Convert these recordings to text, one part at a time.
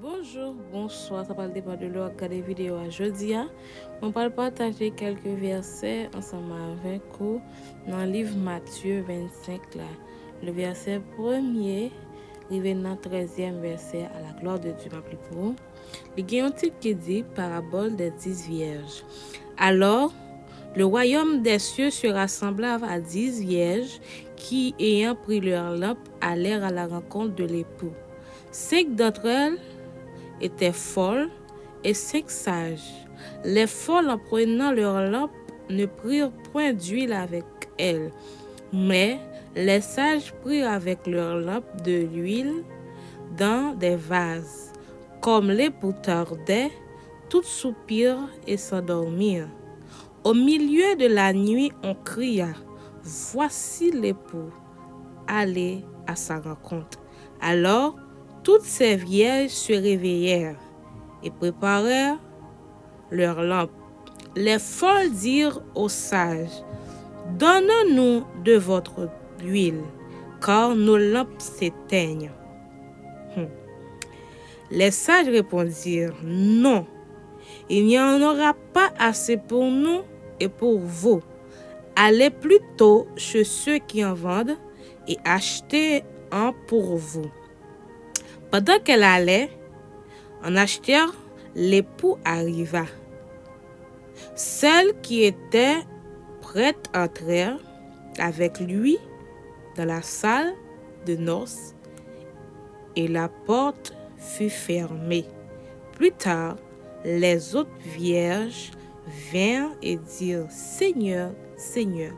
Bonjour, bonsoir, ça parle dépend de l'heure regarder vidéo à jeudi. On va partager quelques versets ensemble avec vous dans le livre Matthieu 25 là. Le verset premier, arrivé dans le 13e verset à la gloire de Dieu m'a pris pour vous. Il y a un titre qui dit parabole des 10 vierges. Alors, le royaume des cieux sera semblable à 10 vierges qui, ayant pris leur lampe, allèrent à la rencontre de l'époux. 5 d'entre elles étaient folles et 5 sages. Les folles, en prenant leur lampe, ne prirent point d'huile avec elles, mais les sages prirent avec leur lampe de l'huile dans des vases. Comme l'époux tardait, toutes soupirent et s'endormirent. Au milieu de la nuit, on cria, « Voici l'époux, allez à sa rencontre. » Alors, toutes ces vierges se réveillèrent et préparèrent leurs lampes. Les folles dirent aux sages, « Donne-nous de votre huile, car nos lampes s'éteignent. » Les sages répondirent, « Non, il n'y en aura pas assez pour nous et pour vous. Allez plutôt chez ceux qui en vendent et achetez-en pour vous. » Pendant qu'elle allait en acheter, l'époux arriva. Celles qui étaient prêtes entrèrent avec lui dans la salle de noces et la porte fut fermée. Plus tard, les autres vierges vinrent et dirent, « Seigneur, Seigneur,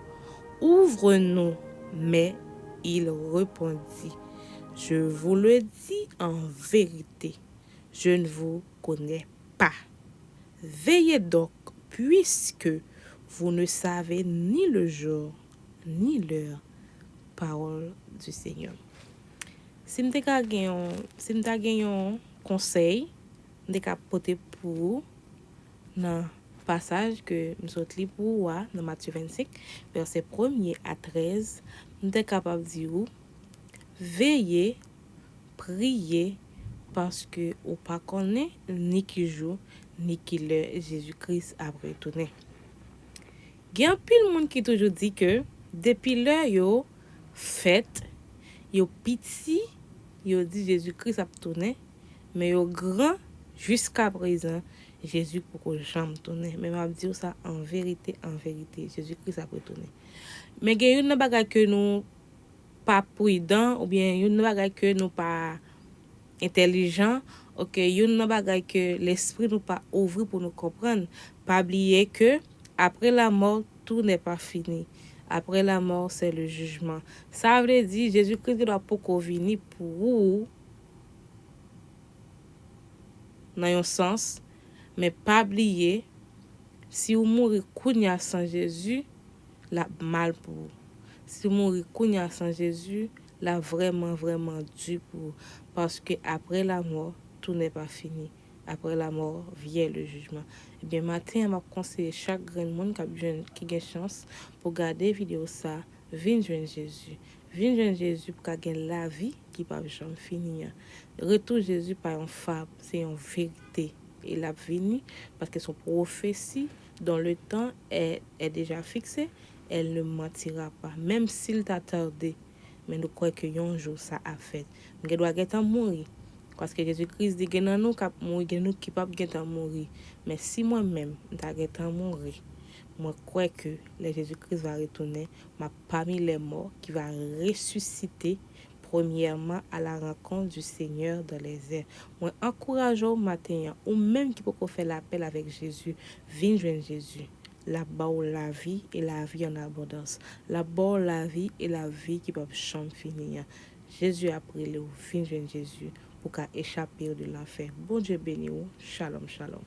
ouvre-nous. » Mais il répondit, « Je vous le dis en vérité, je ne vous connais pas. Veillez donc, puisque vous ne savez ni le jour, ni l'heure. » Parole du Seigneur. Si je avez un conseil, je vais porter pour vous dans le passage que nous avons lu pour vous dans Matthieu 25, verset 1er à 13. Je suis capable de dire, veillez, priez, parce que vous ne connaissez pas ni qui jour, ni qui l'heure Jésus-Christ a retourné. Il y a un pile de monde qui toujours dit que depuis l'heure yo fête, yo petit, yo dit Jésus-Christ a retourné, mais yo grand jusqu'à présent Jésus pour jamais tourner. Mais m'a dire ça en vérité, Jésus-Christ a retourné. Mais il y a une bagage que nous pas prudent ou bien une bagage que nous pas intelligent, OK, une bagage que l'esprit nous pas ouvert pour nous comprendre. Pas oublier que après la mort, tout n'est pas fini. Après la mort, c'est le jugement. Ça veut dire Jésus-Christ doit pas venir pour vous dans un sens, mais pas oublier si vous mourrez kounya sans Jésus, la mal pour vous. Si vous mourrez kounya sans Jésus, la vraiment dur pour vous. Parce que après la mort, tout n'est pas fini. Après la mort vient le jugement. Eh bien, matin, je vais conseiller chaque grand monde qui a chance pour garder vidéo ça, viens joindre Jésus. Viens joindre Jésus pour gagner la vie qui ne peut jamais finir. Retour Jésus par une fable, c'est une vérité. Il a venu parce que son prophétie dans le temps est déjà fixée, elle ne mentira pas. Même s'il t'a tardé, mais nous croyons que un jour ça a fait. Nous devons mourir. Parce que Jésus-Christ dit que nous sommes capables de mourir. Mais si moi-même, je suis mourir, moi crois que Jésus-Christ va retourner, parmi les morts, qui va ressusciter premièrement à la rencontre du Seigneur dans les airs. Moi encourage au matin, ou même qui peut faire l'appel avec Jésus, viens joindre Jésus. Là-bas la vie et la vie en abondance. Là-bas la vie et la vie qui peut jamais finir. Jésus a pris le fin de Jésus pour qu'à échapper de l'enfer. Bon Dieu béni. Shalom, shalom.